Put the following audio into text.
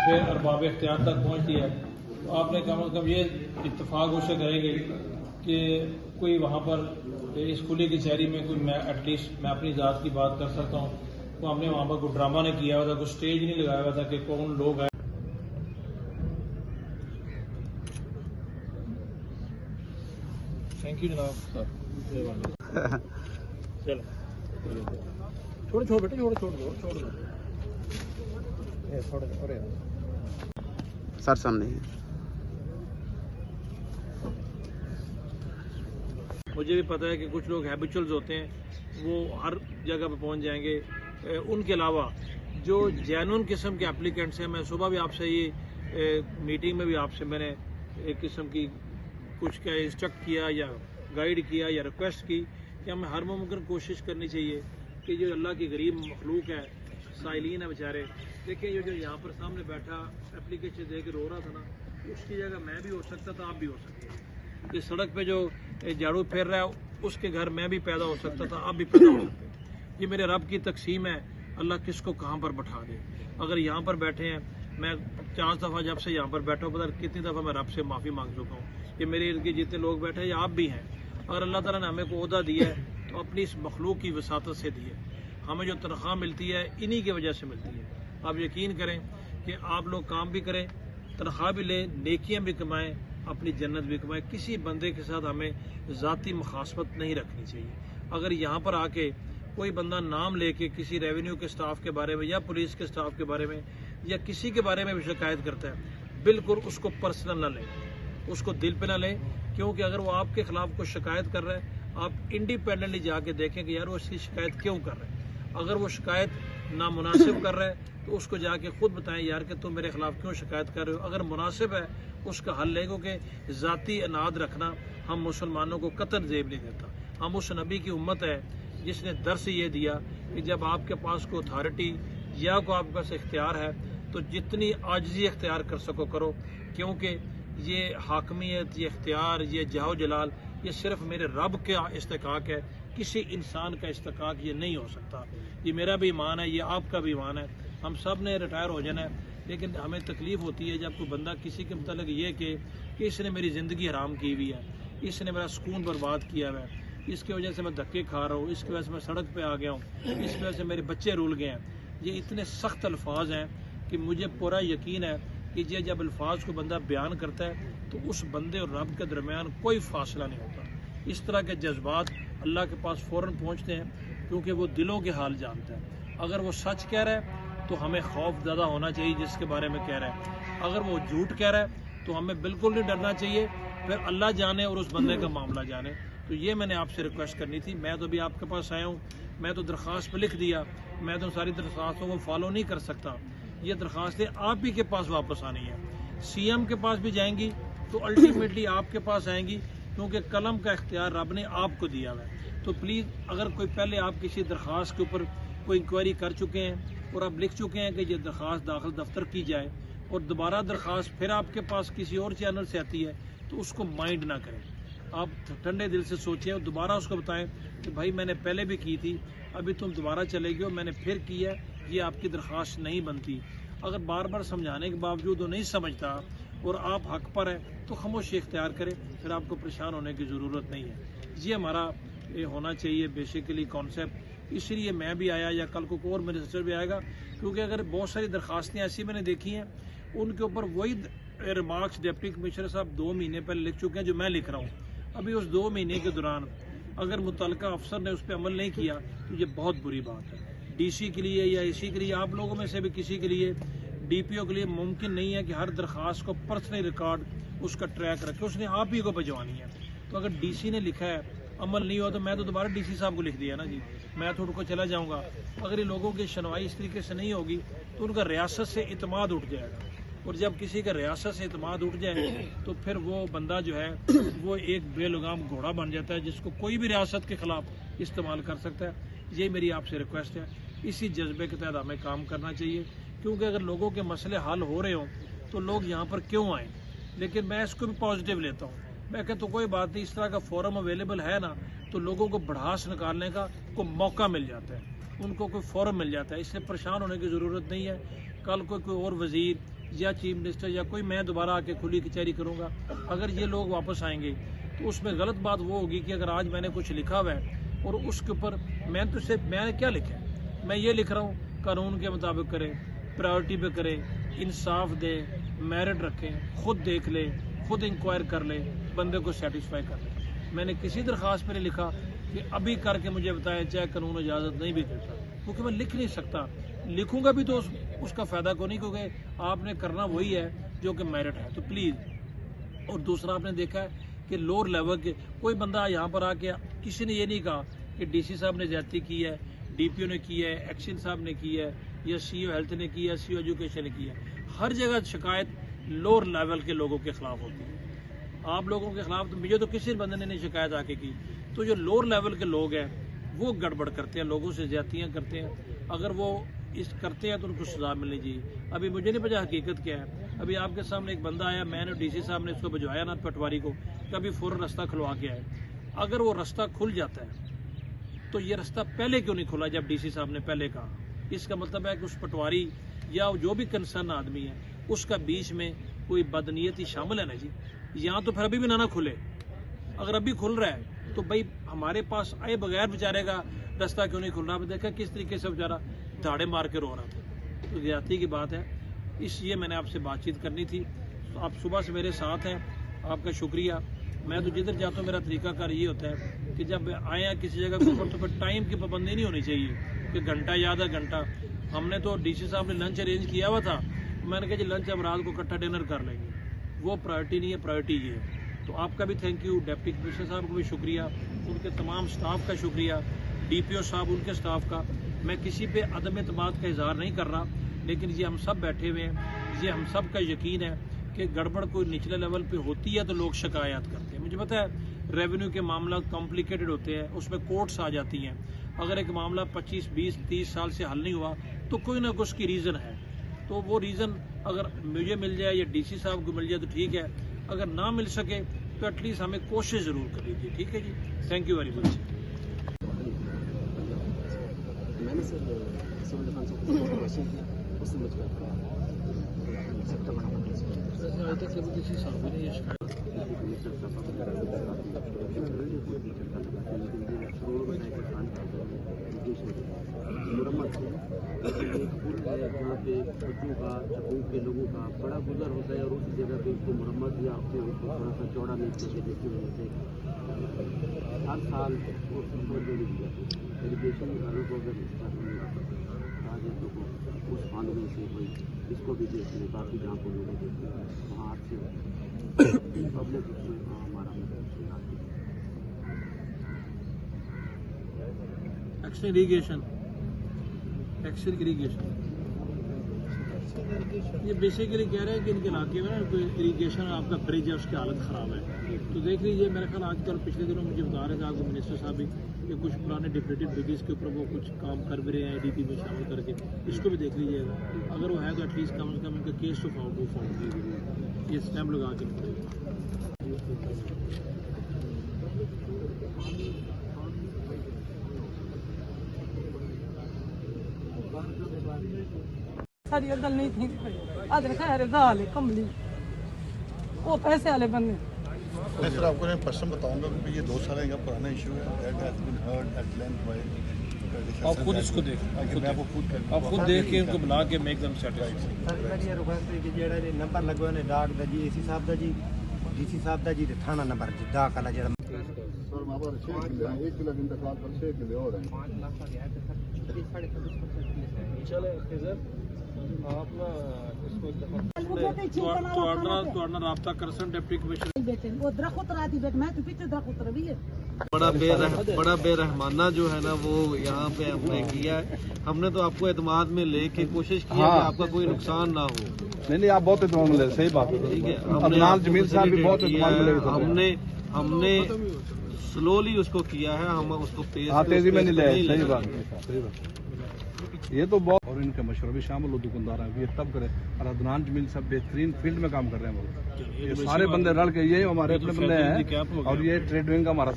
پھر ارباب اختیار تک پہنچتی ہے، تو آپ نے کم از کم یہ اتفاق اس سے کریں گے کہ کوئی وہاں پر اس کھلی کچہری میں کوئی میں ایٹ لیسٹ میں اپنی ذات کی بات کر سکتا ہوں. تو ہم نے وہاں پر کوئی ڈرامہ نہیں کیا ہوا تھا، کوئی اسٹیج نہیں لگایا ہوا تھا کہ کون لوگ آئے. تھینک یو جناب سر. چلو چھوڑ بیٹا، چھوڑ دو سر سامنے. مجھے بھی پتہ ہے کہ کچھ لوگ ہیبیچولز ہوتے ہیں، وہ ہر جگہ پہ پہنچ جائیں گے. ان کے علاوہ جو جینون قسم کے اپلیکینٹس ہیں، میں صبح بھی آپ سے یہ میٹنگ میں بھی آپ سے میں نے ایک قسم کی کچھ کیا انسٹرکٹ کیا یا گائیڈ کیا یا ریکویسٹ کی کہ ہمیں ہر ممکن کوشش کرنی چاہیے کہ جو اللہ کی غریب مخلوق ہے، سائلین ہے بیچارے. دیکھیں یہ جو یہاں پر سامنے بیٹھا اپلیکیشن دے کے رو رہا تھا نا، اس کی جگہ میں بھی ہو سکتا تھا، آپ بھی ہو سکتے ہیں. یہ سڑک پہ جو جھاڑو پھیر رہا ہے، اس کے گھر میں بھی پیدا ہو سکتا تھا، آپ بھی پیدا ہو سکتے ہیں. یہ میرے رب کی تقسیم ہے، اللہ کس کو کہاں پر بٹھا دے. اگر یہاں پر بیٹھے ہیں، میں 50 دفعہ جب سے یہاں پر بیٹھا ہوں، پتہ کتنی دفعہ میں رب سے معافی مانگ چکا ہوں کہ میرے ارد گرد جتنے لوگ بیٹھے ہیں، یا آپ بھی ہیں. اگر اللہ تعالیٰ نے ہمیں کو عہدہ دیا ہے تو اپنی اس مخلوق کی وساطت سے دی ہے. ہمیں جو تنخواہ ملتی ہے انہی کی وجہ سے ملتی ہے. آپ یقین کریں کہ آپ لوگ کام بھی کریں، تنخواہ بھی لیں، نیکیاں بھی کمائیں، اپنی جنت بھی کمائیں. کسی بندے کے ساتھ ہمیں ذاتی مخاصمت نہیں رکھنی چاہیے. اگر یہاں پر آ کے کوئی بندہ نام لے کے کسی ریونیو کے سٹاف کے بارے میں یا پولیس کے سٹاف کے بارے میں یا کسی کے بارے میں بھی شکایت کرتا ہے، بالکل اس کو پرسنل نہ لیں، اس کو دل پہ نہ لیں. کیونکہ اگر وہ آپ کے خلاف کوئی شکایت کر رہا ہے، آپ انڈیپینڈنٹلی جا کے دیکھیں کہ یار وہ اس کی شکایت کیوں کر رہا ہے. اگر وہ شکایت نامناسب کر رہا ہے تو اس کو جا کے خود بتائیں یار کہ تم میرے خلاف کیوں شکایت کر رہے ہو. اگر مناسب ہے اس کا حل لے گو کہ ذاتی اناد رکھنا ہم مسلمانوں کو قطعاً زیب نہیں دیتا. ہم اس نبی کی امت ہے جس نے درس یہ دیا کہ جب آپ کے پاس کوئی اتھارٹی یا کوئی آپ کے پاس اختیار ہے تو جتنی عاجزی اختیار کر سکو کرو. کیونکہ یہ حاکمیت، یہ اختیار، یہ جاہ جلال، یہ صرف میرے رب کا استحقاق ہے، کسی انسان کا استحقاق یہ نہیں ہو سکتا. یہ میرا بھی ایمان ہے، یہ آپ کا بھی ایمان ہے. ہم سب نے ریٹائر ہو جانا ہے، لیکن ہمیں تکلیف ہوتی ہے جب کوئی بندہ کسی کے متعلق یہ کہ اس نے میری زندگی حرام کی ہوئی ہے، اس نے میرا سکون برباد کیا ہوا ہے، اس کی وجہ سے میں دھکے کھا رہا ہوں، اس کی وجہ سے میں سڑک پہ آ گیا ہوں، اس کی وجہ سے میرے بچے رول گئے ہیں. یہ اتنے سخت الفاظ ہیں کہ مجھے پورا یقین ہے کہ یہ جب الفاظ کو بندہ بیان کرتا ہے تو اس بندے اور رب کے درمیان کوئی فاصلہ نہیں ہوتا. اس طرح کے جذبات اللہ کے پاس فوراً پہنچتے ہیں کیونکہ وہ دلوں کے حال جانتا ہے. اگر وہ سچ کہہ رہا ہے تو ہمیں خوف زیادہ ہونا چاہیے جس کے بارے میں کہہ رہا ہے. اگر وہ جھوٹ کہہ رہا ہے تو ہمیں بالکل نہیں ڈرنا چاہیے. پھر اللہ جانے اور اس بندے کا معاملہ جانے. تو یہ میں نے آپ سے ریکویسٹ کرنی تھی. میں تو بھی آپ کے پاس آیا ہوں، میں تو درخواست پہ لکھ دیا، میں تو ساری درخواستوں کو فالو نہیں کر سکتا. یہ درخواستیں آپ ہی کے پاس واپس آنی ہے. سی ایم کے پاس بھی جائیں گی تو الٹیمیٹلی آپ کے پاس آئیں گی، کیونکہ قلم کا اختیار رب نے آپ کو دیا ہوا ہے. تو پلیز اگر کوئی پہلے آپ کسی درخواست کے اوپر کوئی انکوائری کر چکے ہیں اور آپ لکھ چکے ہیں کہ یہ درخواست داخل دفتر کی جائے اور دوبارہ درخواست پھر آپ کے پاس کسی اور چینل سے آتی ہے تو اس کو مائنڈ نہ کریں. آپ ٹھنڈے دل سے سوچیں اور دوبارہ اس کو بتائیں کہ بھائی میں نے پہلے بھی کی تھی، ابھی تم دوبارہ چلے گئے ہو، میں نے پھر کی ہے، یہ آپ کی درخواست نہیں بنتی. اگر بار بار سمجھانے کے باوجود وہ نہیں سمجھتا اور آپ حق پر ہیں تو خاموشی اختیار کریں، پھر آپ کو پریشان ہونے کی ضرورت نہیں ہے. یہ ہمارا یہ ہونا چاہیے بیسیکلی کانسیپٹ. اس لیے میں بھی آیا یا کل کو اور منسٹر بھی آئے گا، کیونکہ اگر بہت ساری درخواستیں ایسی میں نے دیکھی ہیں ان کے اوپر وہی ریمارکس ڈپٹی کمشنر صاحب 2 مہینے پہلے لکھ چکے ہیں جو میں لکھ رہا ہوں. ابھی اس 2 مہینے کے دوران اگر متعلقہ افسر نے اس پہ عمل نہیں کیا تو یہ بہت بری بات ہے. ڈی سی کے لیے یا اے سی کے لیے، آپ لوگوں میں سے بھی کسی کے لیے، ڈی پی او کے لیے ممکن نہیں ہے کہ ہر درخواست کو پرسنلی ریکارڈ اس کا ٹریک رکھے. اس نے آپ ہی کو بھجوانی ہے. تو اگر ڈی سی نے لکھا ہے عمل نہیں ہوا تو میں تو دوبارہ ڈی سی صاحب کو لکھ دیا نا جی، میں تو ان کو چلا جاؤں گا. اگر یہ لوگوں کی شنوائی اس طریقے سے نہیں ہوگی تو ان کا ریاست سے اعتماد اٹھ جائے گا، اور جب کسی کا ریاست سے اعتماد اٹھ جائے تو پھر وہ بندہ جو ہے وہ ایک بے لگام گھوڑا بن جاتا ہے جس کو کوئی بھی ریاست کے خلاف استعمال کر سکتا ہے. یہ میری آپ سے ریکویسٹ ہے. اسی جذبے کے تحت ہمیں کام کرنا چاہیے، کیونکہ اگر لوگوں کے مسئلے حل ہو رہے ہوں تو لوگ یہاں پر کیوں آئیں. لیکن میں اس کو بھی پازیٹیو لیتا ہوں. میں کہتا ہوں کوئی بات نہیں، اس طرح کا فورم اویلیبل ہے نا تو لوگوں کو بڑھاس نکالنے کا کوئی موقع مل جاتا ہے، ان کو کوئی فورم مل جاتا ہے. اس لیے پریشان ہونے کی ضرورت نہیں ہے. کل کوئی اور وزیر یا چیف منسٹر یا کوئی میں دوبارہ آ کے کھلی کچہری کروں گا. اگر یہ لوگ واپس آئیں گے تو اس میں غلط بات وہ ہوگی کہ اگر آج میں نے کچھ لکھا ہوا ہے اور اس کے اوپر میں نے کیا لکھا ہے, میں یہ لکھ رہا ہوں قانون کے مطابق کریں, پرائورٹی پہ کریں, انصاف دیں, میرٹ رکھیں, خود دیکھ لیں, خود انکوائر کر لیں, بندے کو سیٹسفائی کر لیں. میں نے کسی درخواست پہ نہیں لکھا کہ ابھی کر کے مجھے بتائیں چاہے قانون اجازت نہیں بھی دیتا, کیونکہ میں لکھ نہیں سکتا. لکھوں گا بھی تو اس کا فائدہ کو نہیں, کیونکہ آپ نے کرنا وہی ہے جو کہ میرٹ ہے. تو پلیز, اور دوسرا آپ نے دیکھا ہے کہ لوور لیول کے کوئی بندہ یہاں پر آ کے کسی نے یہ نہیں کہا کہ ڈی سی صاحب نے زیادتی کی ہے, ڈی پی او نے کی ہے, ایکشن صاحب نے کی ہے, یا سی او ہیلتھ نے کی ہے, سی او ایجوکیشن نے کی ہے. ہر جگہ شکایت لوور لیول کے لوگوں کے خلاف ہوتی ہے. آپ لوگوں کے خلاف تو مجھے تو کسی بندے نے نہیں شکایت آ کے کی. تو جو لوور لیول کے لوگ ہیں وہ گڑبڑ کرتے ہیں, لوگوں سے زیادتیاں کرتے ہیں. اگر وہ اس کرتے ہیں تو ان کو سزا ملنی چاہیے. ابھی مجھے نہیں پتا حقیقت کیا ہے. ابھی آپ کے سامنے ایک بندہ آیا, میں نے ڈی سی صاحب نے اس کو بھجوایا نا پٹواری کو, کبھی فوراً رستہ کھلوا کے آئے. اگر وہ رستہ کھل جاتا ہے تو یہ رستہ پہلے کیوں نہیں کھلا جب ڈی سی صاحب نے پہلے کہا؟ اس کا مطلب ہے کہ اس پٹواری یا جو بھی کنسرن آدمی ہے اس کا بیچ میں کوئی بدنیتی شامل ہے نا جی. یہاں تو پھر ابھی بھی نہ کھلے. اگر ابھی کھل رہا ہے تو بھائی ہمارے پاس آئے بغیر بیچارے کا رستہ کیوں نہیں کھل رہا؟ دیکھا کس طریقے سے بیچارہ دھاڑے مار کے رو رہا تھا. تو زیادتی کی بات ہے, اس لیے میں نے آپ سے بات چیت کرنی تھی. آپ صبح سے میرے ساتھ ہیں, آپ کا شکریہ. میں تو جدھر جاتا ہوں میرا طریقہ کار یہ ہوتا ہے کہ جب آئے ہیں کسی جگہ کے اوپر تو پھر ٹائم کی پابندی نہیں ہونی چاہیے کہ گھنٹہ یا آدھا گھنٹہ. ہم نے تو ڈی سی صاحب نے لنچ ارینج کیا ہوا تھا, میں نے کہا جی لنچ اب رات کو اکٹھا ڈنر کر لیں گے. وہ پرائرٹی نہیں ہے, پرائرٹی یہ ہے. تو آپ کا بھی تھینک یو, ڈپٹی کمشنر صاحب کو بھی شکریہ, ان کے تمام سٹاف کا شکریہ, ڈی پی او صاحب ان کے سٹاف کا. میں کسی پہ عدم اعتماد کا اظہار نہیں کر رہا, لیکن یہ ہم سب بیٹھے ہوئے ہیں, یہ ہم سب کا یقین ہے کہ گڑبڑ کوئی نچلے لیول پہ ہوتی ہے تو لوگ شکایات کرتے ہیں. مجھے پتہ ہے ریونیو کے معاملات کمپلیکیٹڈ ہوتے ہیں, اس میں کورٹس آ جاتی ہیں. اگر ایک معاملہ 25, 20, 30 سال سے حل نہیں ہوا تو کوئی نہ کوئی اس کی ریزن ہے. تو وہ ریزن اگر مجھے مل جائے یا ڈی سی صاحب کو مل جائے تو ٹھیک ہے, اگر نہ مل سکے تو ایٹ لیسٹ ہمیں کوشش ضرور کر لیجیے. ٹھیک ہے جی, تھینک یو ویری مچ. میں نے سر مرمت جہاں پہ بچوں کا چکوں کے لوگوں کا بڑا گزر ہوتا ہے اور اس جگہ پہ اس کو مرمت یا اس کو تھوڑا سا چوڑا نہیں کر کے جس کی وجہ سے ہر سال ایجوکیشن گھروں کو اگر راجیتوں کو اس فنڈ میں سے کوئی اس کو بھی دیکھ لیں, باقی جہاں کو لوگوں دیکھتے ہیں وہاں آپ سے پبلک اس میں ہمارا ایکشن اریگیشن یہ بیسیکلی کہہ رہے ہیں کہ ان کے علاقے میں نا کوئی اریگیشن آپ کا برج ہے اس کی حالت خراب ہے. تو دیکھ لیجیے, میرا خیال آج کل پچھلے دنوں مجھے بتا رہے تھے آپ کو منسٹر صاحب بھی کہ کچھ پرانے ڈپٹیڈ بریجز کے اوپر وہ کچھ کام کر بھی رہے ہیں ڈی پی میں شامل کر کے, اس کو بھی دیکھ لیجیے گا. اگر وہ ہے تو ایٹ لیسٹ کم از کم ان کا کیس تو فارم یہ اسٹیمپ لگا کے ساری گل نہیں تھی. آج خیر دال کملی وہ پیسے والے بندے. میں سر آپ کو پرسن بتاؤں گا کہ یہ 2 سال کا پرانا ایشو ہے. آپ خود اس کو دیکھیں, آپ خود دیکھ کے ان کو بلا کے میک دم سیٹسفائی. نمبر لگو نے ڈاک دا جی اے سی صاحب دا جی ڈی سی صاحب دا جی تھانہ نمبر جی ڈاک والا جڑا سر وہاں پر 6 کلے ہیں, 1 کلے انتقال پر 6 کلے اور ہیں. آپ رابطہ کر سن ڈپٹی کمشنر. بڑا بے رحمانہ جو ہے نا وہ یہاں پہ ہم نے کیا ہے. ہم نے تو آپ کو اعتماد میں لے کے کوشش کی ہے کہ آپ کا کوئی نقصان نہ ہو. نہیں آپ بہت اعتماد ملے, صحیح بات ہے. ٹھیک ہے, جمیل صاحب بھی بہت اعتماد ملے. ہم نے سلولی اس کو کیا ہے, ہم اس کو تیزی میں نہیں لے. صحیح بات. یہ تو بہت, اور ان کا مشورہ بھی شامل ہو دکاندار ہیں یہ تب کرے. اور عدنان جمیل صاحب بہترین فیلڈ میں کام کر رہے ہیں. یہ سارے بندے رل کے, یہ ہمارے اپنے بندے ہیں اور یہ ٹریڈ ونگ کا ہمارا